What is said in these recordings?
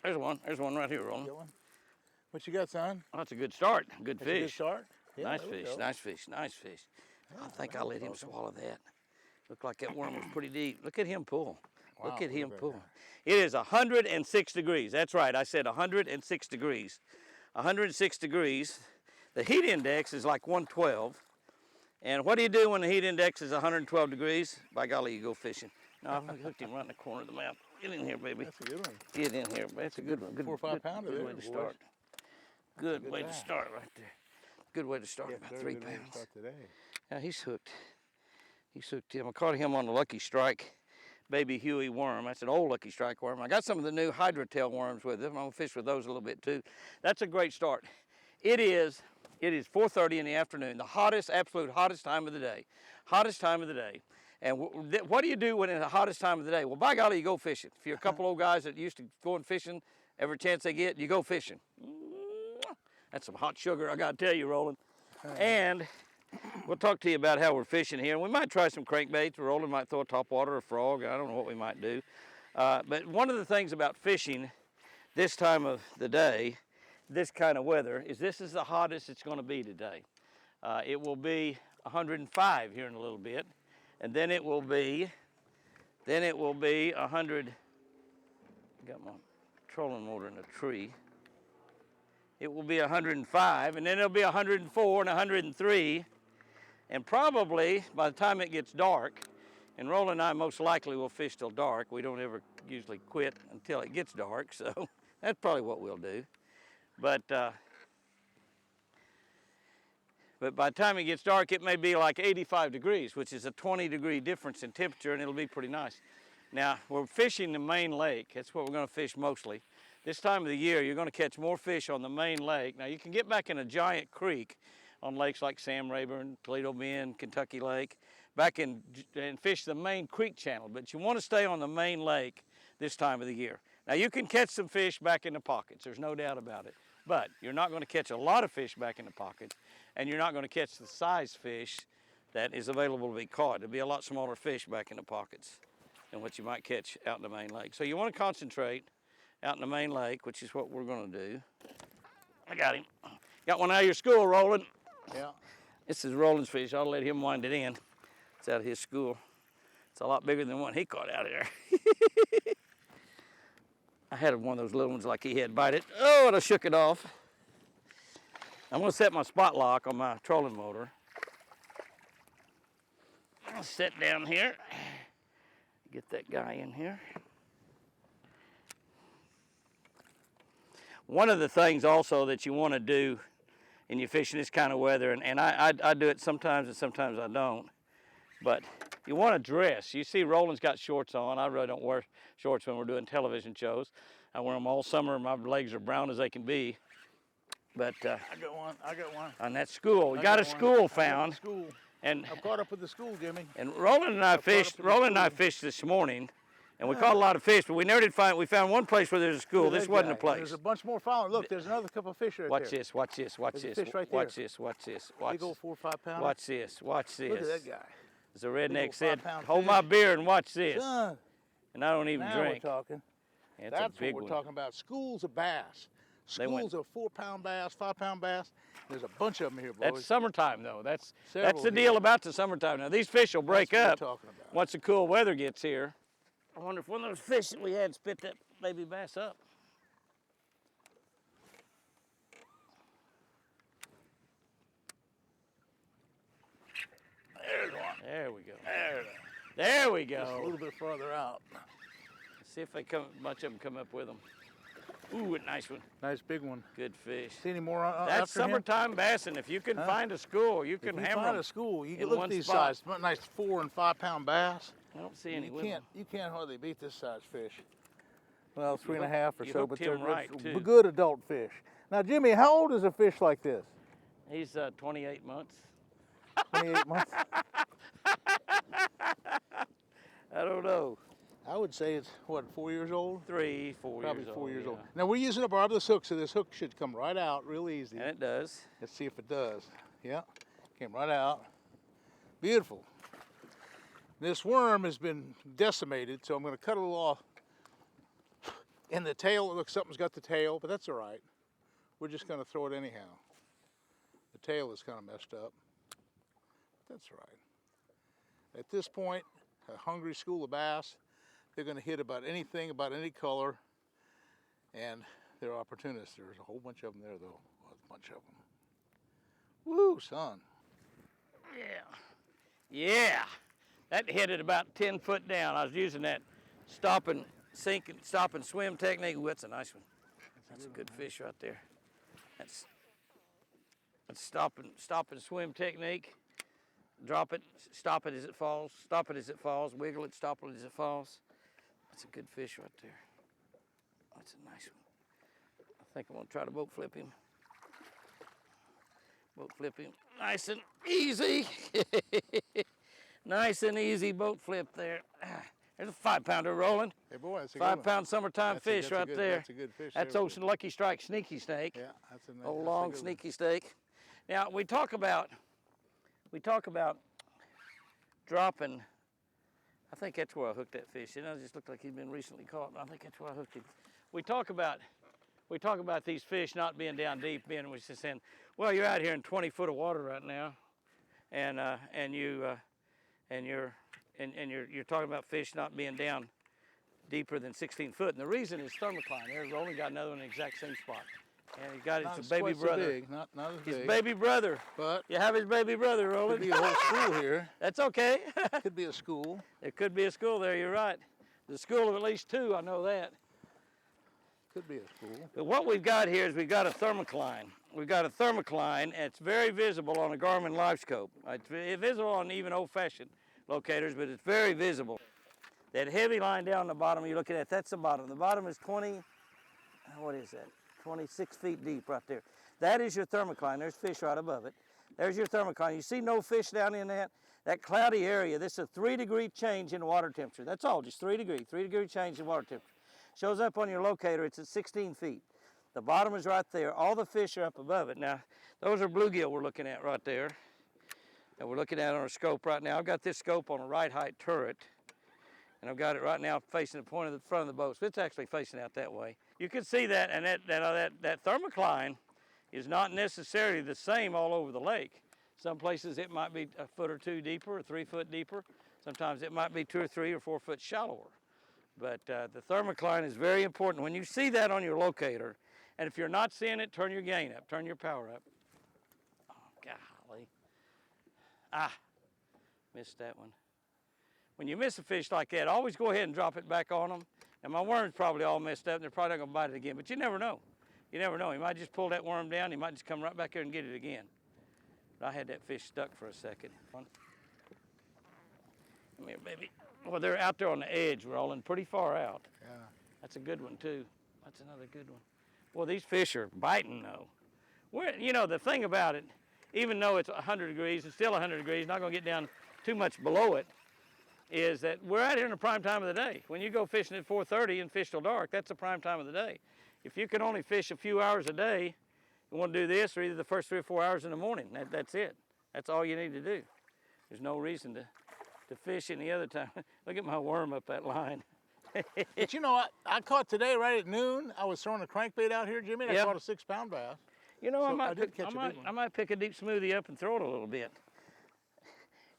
there's one. There's one right here, Roland. Get one. What you got, son? Oh, that's a good start. Good That's a fish. good start. Yeah, Nice there we fish, go. nice fish, nice fish. Oh, I think I'll let him awesome. swallow that. Looked like that worm was pretty deep. Look at him pull. Wow, Look at him that pull. guy. It is 106 degrees. That's right. I said 106 degrees. 106 degrees. The heat index is like 112. And what do you do when the heat index is 112 degrees? By golly, you go fishing. No, I hooked him right in the corner of the mouth. Get in here, baby. That's a good one. Get in here. That's a good one. Good, 4 or 5 pounder good there, way to boys. start. Good way guy. to start right there. Good way to start, Yeah, about very 3 good way to pounds. start today. Yeah, he's hooked. He's hooked him. I caught him on the Lucky Strike baby Huey worm. That's an old Lucky Strike worm. I got some of the new Hydra tail worms with him. I'm gonna fish with those a little bit too. That's a great start. It is 4:30 in the afternoon, the hottest, absolute hottest time of the day. Hottest time of the day. And what do you do when it's the hottest time of the day? Well, by golly, you go fishing. If you're a couple old guys that used to going fishing every chance they get, you go fishing. That's some hot sugar, I gotta tell you, Roland. And we'll talk to you about how we're fishing here. We might try some crankbaits. Roland might throw a topwater or a frog. I don't know what we might do. But one of the things about fishing this time of the day, this kind of weather, is this is the hottest it's going to be today. It will be 105 here in a little bit, and then it will be 100. Got my trolling motor in a tree. It will be 105, and then it'll be 104 and 103. And probably by the time it gets dark, and Roland and I most likely will fish till dark. We don't ever usually quit until it gets dark, so that's probably what we'll do. But by the time it gets dark, it may be like 85 degrees, which is a 20-degree difference in temperature, and it'll be pretty nice. Now, we're fishing the main lake. That's what we're going to fish mostly. This time of the year, you're going to catch more fish on the main lake. Now, you can get back in a giant creek on lakes like Sam Rayburn, Toledo Bend, Kentucky Lake, back in and fish the main creek channel, but you want to stay on the main lake this time of the year. Now, you can catch some fish back in the pockets. There's no doubt about it. But you're not going to catch a lot of fish back in the pockets, and you're not going to catch the size fish that is available to be caught. There'll be a lot smaller fish back in the pockets than what you might catch out in the main lake. So you want to concentrate out in the main lake, which is what we're going to do. I got him. Got one out of your school, Roland. Yeah. This is Roland's fish. I'll let him wind it in. It's out of his school. It's a lot bigger than one he caught out of there. I had one of those little ones like he had bite it. Oh, and I shook it off. I'm gonna set my spot lock on my trolling motor. I'll sit down here. Get that guy in here. One of the things also that you want to do in your fishing this kind of weather, and I do it sometimes and sometimes I don't, but you want to dress. You see Roland's got shorts on. I really don't wear shorts when we're doing television shows. I wear them all summer. My legs are brown as they can be. But I got one. on that school, you got a school found. School. And I'm caught up with the school, Jimmy. And Roland and I fished this morning, and we caught a lot of fish, but we never did find. We found one place where there's a school. This wasn't a place. There's a bunch more following. Look, there's another couple of fish right there. Watch this. Watch this. Watch There's a this. fish right Watch there. this. Watch this. Big old 4 or 5 pounder. Watch this. Watch this. Look at that guy. As the redneck old said, 5-pound hold fish. my beer and watch this. Son, And I don't even now drink. we're talking. It's That's a big what we're one. talking about. Schools of bass. They went- Schools of 4-pound bass, 5-pound bass. There's a bunch of them here, boys. That's summertime, though. That's Several the deal about the summertime. Now, these fish will break That's what up we're talking about. once the cool weather gets here. I wonder if one of those fish that we had spit that baby bass up. There's one. There we go. There. There we Just a go. little bit farther out. See if they come. A bunch of them come up with them. Ooh, a nice one. Nice big one. Good fish. See any more That's after him? summertime bassing. If you can find a school, you If can we hammer find them. a school, you in can look one at these spot. size, nice 4 and 5-pound bass. I don't see any You with them. can't hardly beat this size fish. Well, 3.5 or you so, hooked but him they're right, too. good adult fish. Now, Jimmy, how old is a fish like this? He's 28 months. 28 months? I don't know. I would say it's, what, 4 years old? 3, 4 Probably years 4 old. years old. yeah. Now, we're using a barbless hook, so this hook should come right out real easy. And it does. Let's see if it does. Yeah, came right out. Beautiful. This worm has been decimated, so I'm going to cut a little off. And the tail, look, something's got the tail, but that's all right. We're just going to throw it anyhow. The tail is kind of messed up. That's all right. At this point, a hungry school of bass, they're going to hit about anything, about any color, and they're opportunists. There's a whole bunch of them there, though. A bunch of them. Woo, son. Yeah. Yeah. That hit it about 10 foot down. I was using that stop and sink and stop and swim technique. Ooh, that's a nice one. That's a good fish right there. That's stop and swim technique. Drop it, stop it as it falls, stop it as it falls, wiggle it, stop it as it falls. That's a good fish right there. That's a nice one. I think I'm gonna try to boat flip him. Boat flip him, nice and easy. Nice and easy boat flip there. There's a 5-pounder, Roland. Hey boy, that's a good one. 5-pound summertime fish right there. That's a good fish. That's there, Ocean Lucky Strike sneaky snake. Yeah, that's a nice. Old long sneaky snake. Now we talk about dropping. I think that's where I hooked that fish. You know, it just looked like he'd been recently caught, but I think that's where I hooked him. We talk about these fish not being down deep, being we just saying, well, you're out here in 20 foot of water right now, and you're talking about fish not being down deeper than 16 foot, and the reason is thermocline. There's Roland got another one in the exact same spot. And he got his baby brother. So big. Not as big. His baby brother. But you have his baby brother, Roland. could be a whole school here. That's okay. Could be a school. There could be a school there, you're right. The school of at least 2, I know that. Could be a school. But what we've got here is we've got a thermocline. We've got a thermocline, and it's very visible on a Garmin Live Scope. It's visible on even old-fashioned locators, but it's very visible. That heavy line down the bottom you're looking at, that's the bottom. The bottom is 26 feet deep right there. That is your thermocline. There's fish right above it. There's your thermocline. You see no fish down in that cloudy area. This is a 3-degree change in water temperature. That's all, just 3 degree change in water temperature. Shows up on your locator, it's at 16 feet. The bottom is right there. All the fish are up above it. Now, those are bluegill we're looking at right there. And we're looking at on our scope right now. I've got this scope on a right height turret. And I've got it right now facing the point of the front of the boat. So it's actually facing out that way. You can see that, and that thermocline is not necessarily the same all over the lake. Some places it might be a foot or 2 deeper, or 3 foot deeper. Sometimes it might be 2 or 3 or 4 foot shallower. But the thermocline is very important. When you see that on your locator, and if you're not seeing it, turn your gain up, turn your power up. Oh, golly. Missed that one. When you miss a fish like that, always go ahead and drop it back on them. And my worm's probably all messed up, and they're probably not gonna bite it again, but you never know. You never know. He might just pull that worm down, he might just come right back here and get it again. But I had that fish stuck for a second. Come here, baby. Well, they're out there on the edge, Roland, pretty far out. Yeah. That's a good one, too. That's another good one. Well, these fish are biting, though. You know, the thing about it, even though it's 100 degrees, it's still 100 degrees, not gonna get down too much below it, is that we're out here in the prime time of the day. When you go fishing at 4:30 and fish till dark, that's the prime time of the day. If you can only fish a few hours a day, you want to do this, or either the first 3 or 4 hours in the morning. That's it. That's all you need to do. There's no reason to fish any other time. Look at my worm up that line. But you know, I caught today right at noon. I was throwing a crankbait out here, Jimmy, and I caught a 6-pound bass. You know, So I might pick a deep smoothie up and throw it a little bit.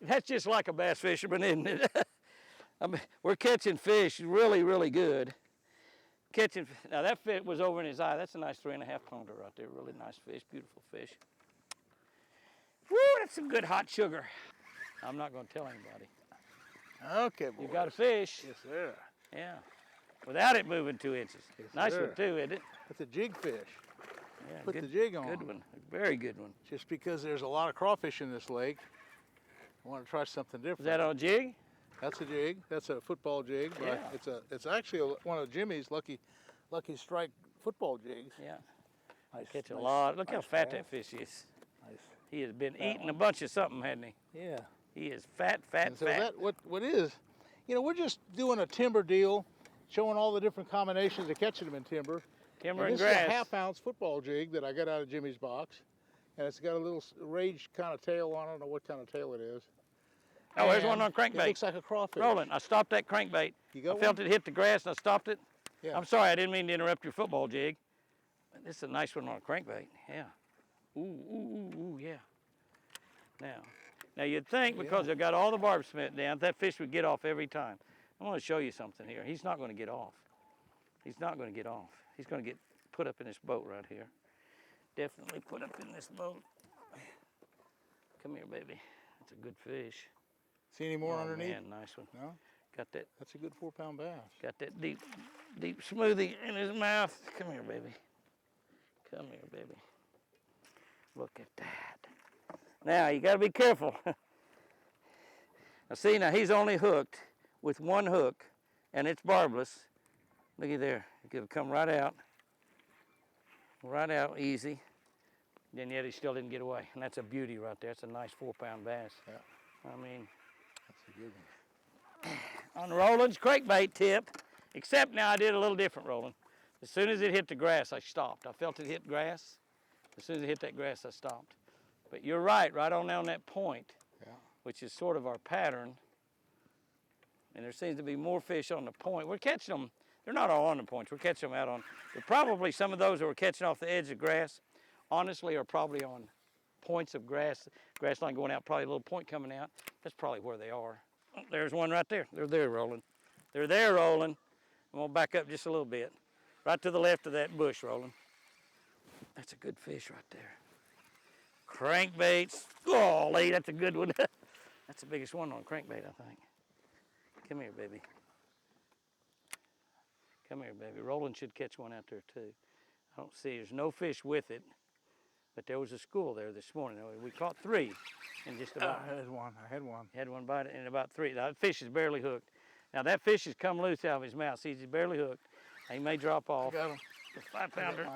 That's just like a bass fisherman, isn't it? I mean, we're catching fish really, really good. Now that fish was over in his eye. That's a nice 3.5 pounder right there. Really nice fish, beautiful fish. Woo, that's some good hot sugar. I'm not going to tell anybody. Okay, boy. You got a fish. Yes, sir. Yeah. Without it moving 2 inches. Yes, Nice sir. one too, isn't it? That's a jig fish. Yeah, Put the jig on. Good one. A very good one. Just because there's a lot of crawfish in this lake, I want to try something different. Is that on a jig? That's a jig. That's a football jig. But Yeah. It's actually one of Jimmy's lucky strike football jigs. Yeah. Nice, Catch a nice- lot. Look how nice fat bass. that fish is. Nice. He has been eating a bunch of something, hasn't he? Yeah. He is fat, And so fat. what is, you know, we're just doing a timber deal, showing all the different combinations of catching them in timber. Timber and this is a grass. 1/2 ounce football jig that I got out of Jimmy's box, and it's got a little rage kind of tail on it. I don't know what kind of tail it is. Oh, there's And one on It crankbait. looks like a crawfish. Roland, I stopped that crankbait. You got I felt one? it hit the grass and I stopped it. Yeah. I'm sorry, I didn't mean to interrupt your football jig. This is a nice one on a crankbait. Yeah. Ooh, ooh, ooh, ooh, yeah. Now you'd think because they've got all the barb cement down, that fish would get off every time. I'm going to show you something here. He's not going to get off. He's not going to get off. He's going to get put up in this boat right here. Definitely put up in this boat. Come here, baby. That's a good fish. See any more Oh, underneath? Man, nice one. No? Got that. That's a good 4-pound bass. Got that deep smoothie in his mouth. Come here, baby. Come here, baby. Look at that. Now, you got to be careful. Now, he's only hooked with one hook, and it's barbless. Looky there. It'll come right out. Right out, easy. Then yet he still didn't get away. And that's a beauty right there. It's a nice 4-pound bass. Yeah. I mean, That's a good one. on Roland's crankbait tip, except now I did a little different, Roland. As soon as it hit the grass, I stopped. I felt it hit grass. As soon as it hit that grass, I stopped. But you're right on down that point, which is sort of our pattern. And there seems to be more fish on the point. We're catching them. They're not all on the points. We're catching them out on. But probably some of those that we're catching off the edge of grass, honestly, are probably on points of grass line going out, probably a little point coming out. That's probably where they are. Oh, there's one right there. They're there, Roland. They're there, Roland. I'm going to back up just a little bit. Right to the left of that bush, Roland. That's a good fish right there. Crankbaits. Golly, that's a good one. That's the biggest one on crankbait, I think. Come here, baby. Come here, baby. Roland should catch one out there, too. I don't see, there's no fish with it. But there was a school there this morning. We caught 3 in just about. I had one. Had one bite in about 3. Now, that fish is barely hooked. Now, that fish has come loose out of his mouth. See, he's barely hooked. He may drop off. I got him. The 5-pounder.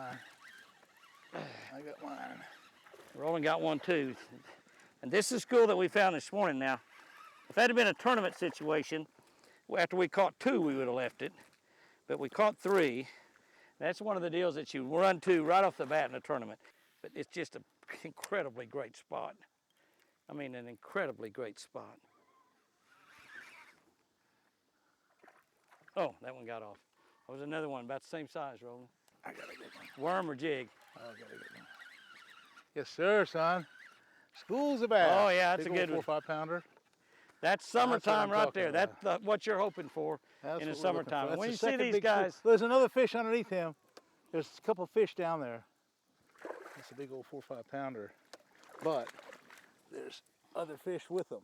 I got mine. Roland got one, too. And this is a school that we found this morning. Now, if that had been a tournament situation, after we caught 2, we would have left it. But we caught 3. That's one of the deals that you run to right off the bat in a tournament. But it's just an incredibly great spot. I mean, an incredibly great spot. Oh, that one got off. There was another one about the same size, Roland. I got a good one. Worm or jig? I got a good one. Yes, sir, son. School's a bass. Oh, yeah, that's Big a good old one. 4-5-pounder. That's summertime right talking there. about. That's what you're hoping for That's in the what we're looking summertime. for. And when you That's the see second these big guys, school. There's another fish underneath him. There's a couple fish down there. That's a big old 4-5-pounder. But there's other fish with them.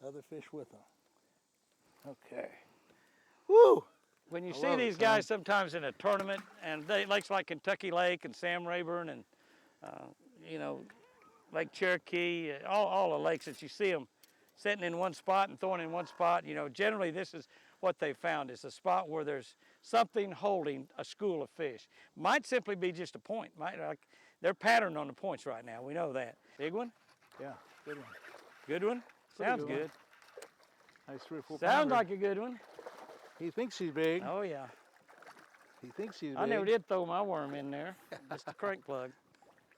Other fish with them. Okay. Woo! when you I see love it, these guys sometimes in a tournament, and lakes like Kentucky Lake and Sam Rayburn and, you know, Lake Cherokee, all the lakes that you see them sitting in one spot and throwing in one spot, you know, generally this is what they found is a spot where there's something holding a school of fish. Might simply be just a point. They're patterned on the points right now. We know that. Big one? Yeah, good one. Good one? Pretty Sounds good one. good. Nice 3 or 4 Sounds pounder. like a good one. He thinks he's big. Oh yeah. He thinks he's big. I never did throw my worm in there. Just a crank plug.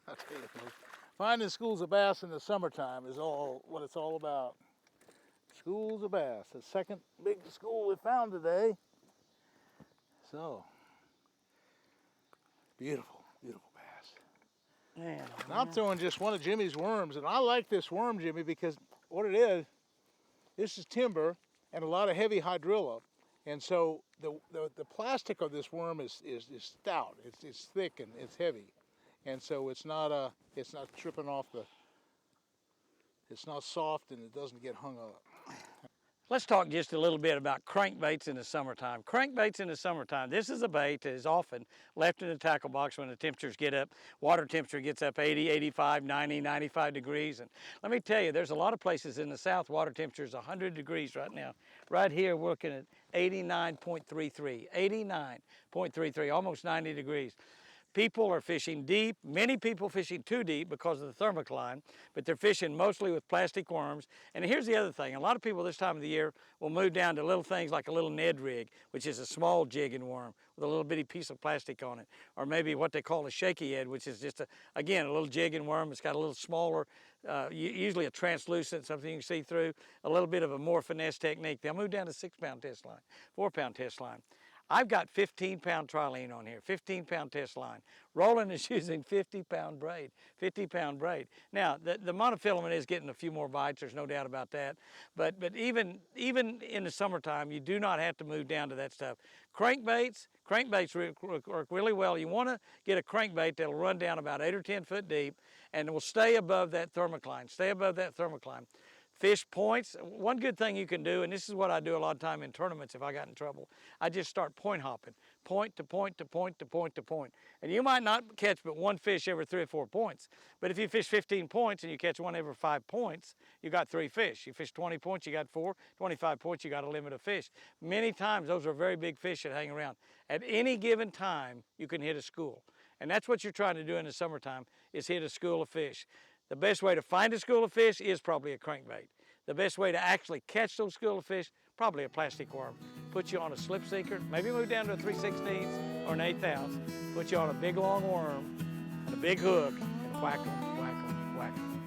I'll tell you, folks, finding schools of bass in the summertime is all what it's all about. Schools of bass, the second big school we found today. So, beautiful, beautiful bass. Man, And I'm throwing just one of Jimmy's worms, and I like this worm, Jimmy, because what it is, this is timber and a lot of heavy hydrilla, and so the plastic of this worm is stout. It's thick and it's heavy, and so it's not tripping off the. It's not soft and it doesn't get hung up. let's talk just a little bit about crankbaits in the summertime. Crankbaits in the summertime, this is a bait that is often left in the tackle box when the temperatures get up, water temperature gets up 80, 85, 90, 95 degrees. And let me tell you, there's a lot of places in the south, water temperature is 100 degrees right now. Right here, we're looking at 89.33, 89.33, almost 90 degrees. People are fishing deep, many people fishing too deep because of the thermocline, but they're fishing mostly with plastic worms. And here's the other thing, a lot of people this time of the year will move down to little things like a little Ned rig, which is a small jigging worm with a little bitty piece of plastic on it, or maybe what they call a shaky head, which is just, again, a little jigging worm. It's got a little smaller, usually a translucent, something you can see through, a little bit of a more finesse technique. They'll move down to 6-pound test line, 4-pound test line. I've got 15-pound trilene on here, 15-pound test line. Roland is using 50-pound braid, 50-pound braid. Now, the monofilament is getting a few more bites, there's no doubt about that. But even in the summertime, you do not have to move down to that stuff. Crankbaits work really well. You want to get a crankbait that'll run down about 8 or 10 foot deep and will stay above that thermocline, Fish points. One good thing you can do, and this is what I do a lot of time in tournaments if I got in trouble, I just start point hopping, point to point to point to point to point. And you might not catch but one fish every 3 or 4 points, but if you fish 15 points and you catch one every 5 points, you got 3 fish. You fish 20 points, you got 4, 25 points, you got a limit of fish. Many times those are very big fish that hang around. At any given time, you can hit a school. And that's what you're trying to do in the summertime, is hit a school of fish. The best way to find a school of fish is probably a crankbait. The best way to actually catch those school of fish, probably a plastic worm. Put you on a slip sinker, maybe move down to a 3/16 or an 1/8, put you on a big long worm and a big hook and whack them, whack them, whack them.